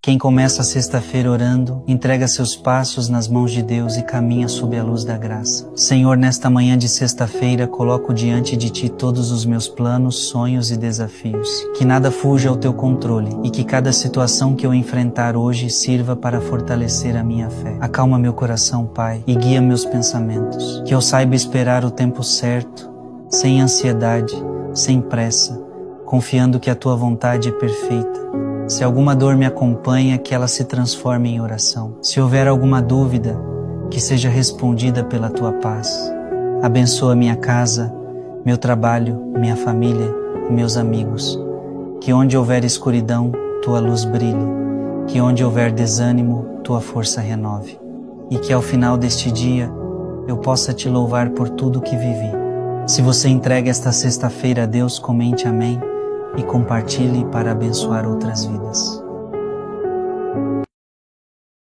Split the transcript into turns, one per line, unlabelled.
Quem começa a sexta-feira orando, entrega seus passos nas mãos de Deus e caminha sob a luz da graça. Senhor, nesta manhã de sexta-feira, coloco diante de Ti todos os meus planos, sonhos e desafios. Que nada fuja ao Teu controle e que cada situação que eu enfrentar hoje sirva para fortalecer a minha fé. Acalma meu coração, Pai, e guia meus pensamentos. Que eu saiba esperar o tempo certo, sem ansiedade, sem pressa, confiando que a Tua vontade é perfeita. Se alguma dor me acompanha, que ela se transforme em oração. Se houver alguma dúvida, que seja respondida pela Tua paz. Abençoa minha casa, meu trabalho, minha família e meus amigos. Que onde houver escuridão, Tua luz brilhe. Que onde houver desânimo, Tua força renove. E que ao final deste dia, eu possa Te louvar por tudo que vivi. Se você entrega esta sexta-feira a Deus, comente amém e compartilhe para abençoar outras vidas.